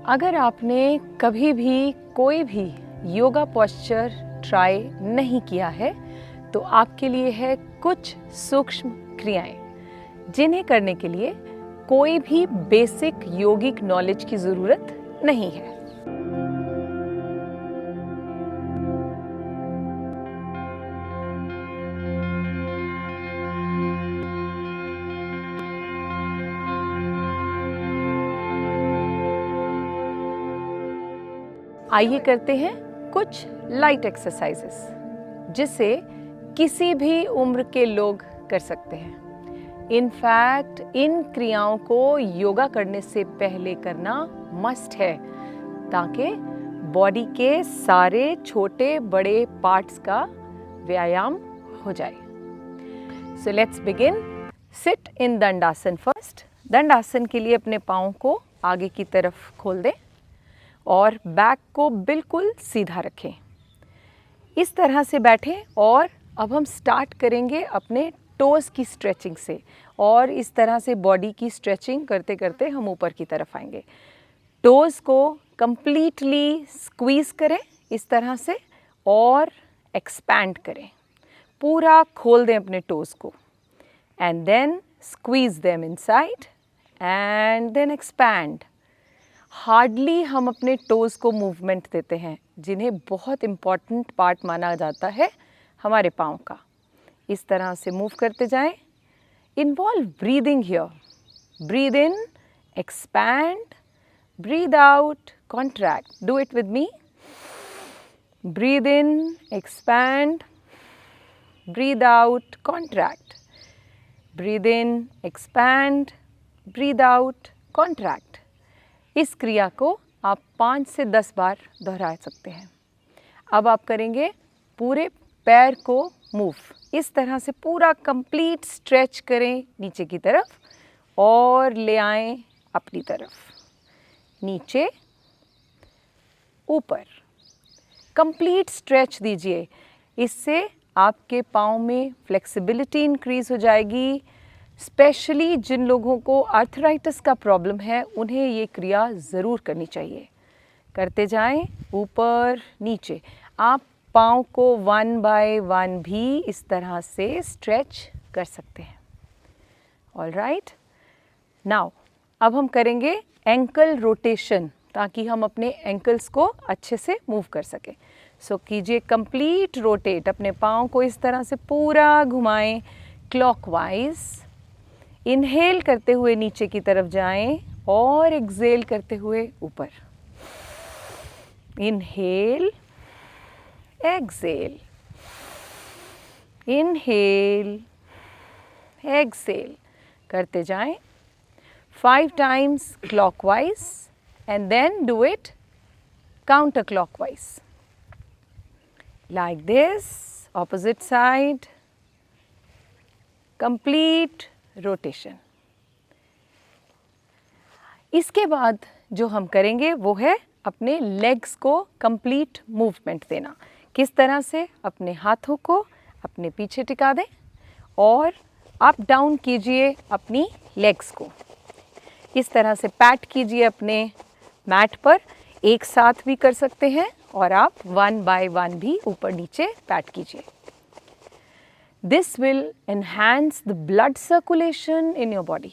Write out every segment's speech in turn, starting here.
अगर आपने कभी भी कोई भी योगा पोस्चर ट्राई नहीं किया है तो आपके लिए है कुछ सूक्ष्म क्रियाएं जिन्हें करने के लिए कोई भी बेसिक योगिक नॉलेज की ज़रूरत नहीं है। आइए करते हैं कुछ लाइट एक्सरसाइजेस जिसे किसी भी उम्र के लोग कर सकते हैं। इनफैक्ट इन क्रियाओं को योगा करने से पहले करना मस्ट है ताकि बॉडी के सारे छोटे बड़े पार्ट्स का व्यायाम हो जाए। So let's begin. Sit in dandasana first. Dandasana के लिए अपने पाँव को आगे की तरफ खोल दें और बैक को बिल्कुल सीधा रखें। इस तरह से बैठें और अब हम स्टार्ट करेंगे अपने टोज़ की स्ट्रेचिंग से और इस तरह से बॉडी की स्ट्रेचिंग करते करते हम ऊपर की तरफ आएंगे। टोज़ को कंप्लीटली स्क्वीज़ करें इस तरह से और एक्सपैंड करें। पूरा खोल दें अपने टोज़ को and then squeeze them inside and then expand. Hardly हम अपने टोज़ को मूवमेंट देते हैं जिन्हें बहुत इम्पॉर्टेंट पार्ट माना जाता है हमारे पाँव का। इस तरह से मूव करते जाएं। Involve breathing here. Breathe in, expand, breathe out, contract. Do it with me. Breathe in, expand, breathe out, contract. Breathe in, expand, breathe out, contract. इस क्रिया को आप 5 से 10 बार दोहरा सकते हैं। अब आप करेंगे पूरे पैर को मूव। इस तरह से पूरा कंप्लीट स्ट्रेच करें नीचे की तरफ और ले आएं अपनी तरफ, नीचे ऊपर। कंप्लीट स्ट्रेच दीजिए। इससे आपके पाँव में फ्लेक्सिबिलिटी इंक्रीज हो जाएगी। स्पेशली जिन लोगों को आर्थराइटिस का प्रॉब्लम है उन्हें ये क्रिया ज़रूर करनी चाहिए। करते जाएं ऊपर नीचे। आप पाँव को 1 बाय 1 भी इस तरह से स्ट्रेच कर सकते हैं। ऑल राइट, नाउ अब हम करेंगे एंकल रोटेशन ताकि हम अपने एंकल्स को अच्छे से मूव कर सकें। सो कीजिए कंप्लीट रोटेट। अपने पाँव को इस तरह से पूरा घुमाएं क्लॉकवाइज। इनहेल करते हुए नीचे की तरफ जाएं और एक्सहेल करते हुए ऊपर। इनहेल, एक्सहेल, इनहेल, एक्सहेल करते जाएं 5 times clockwise and then do it counter clockwise like this. Opposite side, complete rotation. इसके बाद जो हम करेंगे वो है अपने लेग्स को कंप्लीट मूवमेंट देना। किस तरह से? अपने हाथों को अपने पीछे टिका दें और अप डाउन कीजिए अपनी लेग्स को। इस तरह से पैट कीजिए अपने मैट पर। एक साथ भी कर सकते हैं और आप 1 बाय 1 भी ऊपर नीचे पैट कीजिए। This will enhance the blood circulation in your body.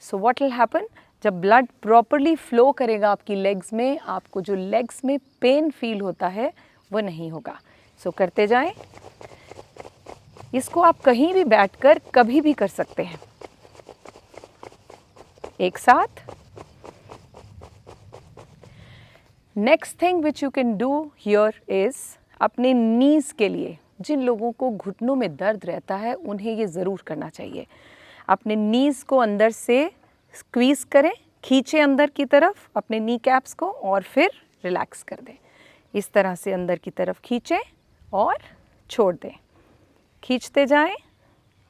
So what will happen? जब blood properly flow करेगा आपकी legs में, आपको जो legs में pain feel होता है वो नहीं होगा। So करते जाएं। इसको आप कहीं भी बैठकर कभी भी कर सकते हैं एक साथ। Next thing which you can do here is अपने knees के लिए जिन लोगों को घुटनों में दर्द रहता है उन्हें ये ज़रूर करना चाहिए। अपने नीज़ को अंदर से स्क्वीज़ करें, खींचें अंदर की तरफ अपने नी कैप्स को और फिर रिलैक्स कर दें। इस तरह से अंदर की तरफ खींचें और छोड़ दें। खींचते जाएं,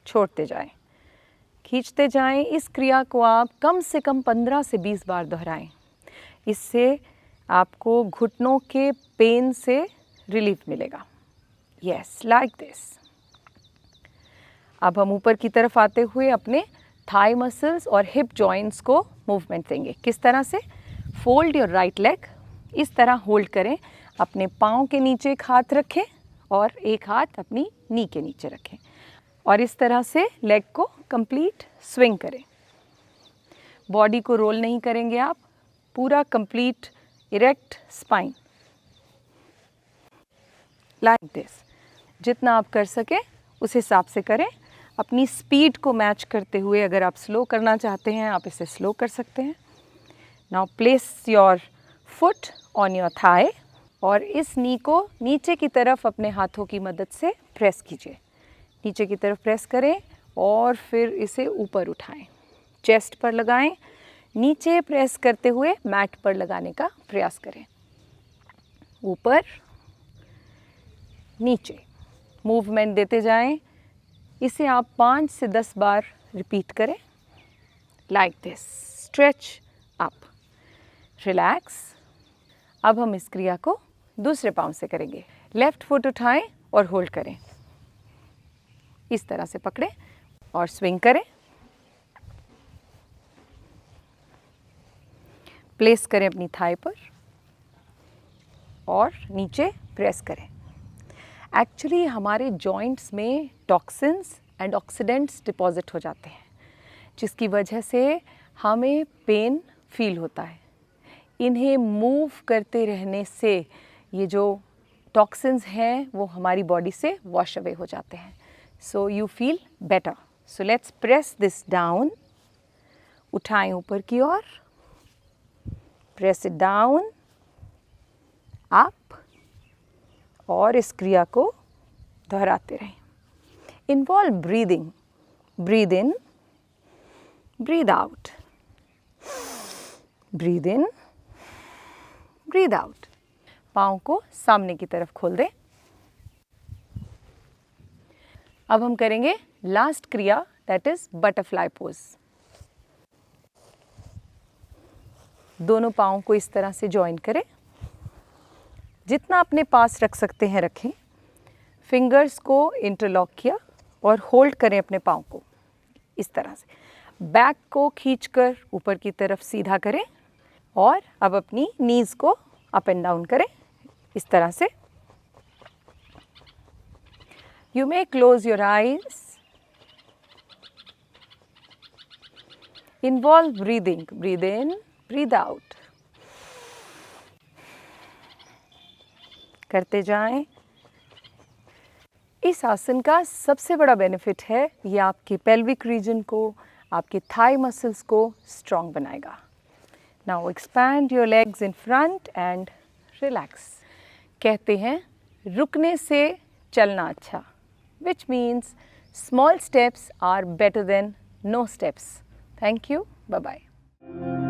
छोड़ते जाएं, खींचते जाएं। इस क्रिया को आप कम से कम 15 से 20 बार दोहराएं। इससे आपको घुटनों के पेन से रिलीफ मिलेगा। Yes, like this. अब हम ऊपर की तरफ आते हुए अपने थाई मसल्स और हिप जॉइंट्स को मूवमेंट देंगे। किस तरह से? फोल्ड योर राइट लेग, इस तरह होल्ड करें, अपने पाँव के नीचे एक हाथ रखें और एक हाथ अपनी नी के नीचे रखें और इस तरह से लेग को कंप्लीट स्विंग करें। बॉडी को रोल नहीं करेंगे आप, पूरा complete erect spine, like this. जितना आप कर सके उस हिसाब से करें, अपनी स्पीड को मैच करते हुए। अगर आप स्लो करना चाहते हैं आप इसे स्लो कर सकते हैं। Now place your foot on your thigh और इस नी को नीचे की तरफ अपने हाथों की मदद से प्रेस कीजिए। नीचे की तरफ प्रेस करें और फिर इसे ऊपर उठाएं, चेस्ट पर लगाएं, नीचे प्रेस करते हुए मैट पर लगाने का प्रयास करें। ऊपर नीचे मूवमेंट देते जाएं। इसे आप 5 से 10 बार रिपीट करें, like this. Stretch up, relax. अब हम इस क्रिया को दूसरे पाँव से करेंगे। लेफ्ट फुट उठाएं और होल्ड करें, इस तरह से पकड़ें और स्विंग करें। प्लेस करें अपनी थाई पर और नीचे प्रेस करें। एक्चुअली हमारे जॉइंट्स में टॉक्सिन्स एंड ऑक्सीडेंट्स डिपॉजिट हो जाते हैं, जिसकी वजह से हमें पेन फील होता है। इन्हें मूव करते रहने से ये जो टॉक्सिन्स हैं वो हमारी बॉडी से वॉश अवे हो जाते हैं, so you feel better. So let's press this down. उठाएं ऊपर की ओर, प्रेस इट डाउन, अप, और इस क्रिया को दोहराते रहें। Involve breathing, breathe in, breathe out, breathe in, breathe out. पाँव को सामने की तरफ खोल दें। अब हम करेंगे लास्ट क्रिया, दैट इज बटरफ्लाई पोज। दोनों पाँव को इस तरह से जॉइन करें, जितना अपने पास रख सकते हैं रखें। फिंगर्स को इंटरलॉक किया और होल्ड करें अपने पाँव को इस तरह से। बैक को खींचकर ऊपर की तरफ सीधा करें और अब अपनी नीज़ को अप एंड डाउन करें इस तरह से। You may close your eyes. Involve breathing, breathe in, breathe out करते जाएं। इस आसन का सबसे बड़ा बेनिफिट है ये आपके पेल्विक रीजन को, आपके थाई मसल्स को स्ट्रॉन्ग बनाएगा। Now expand your legs in front end relax. कहते हैं रुकने से चलना अच्छा, which means small steps are better than no steps. Thank you. Bye-bye.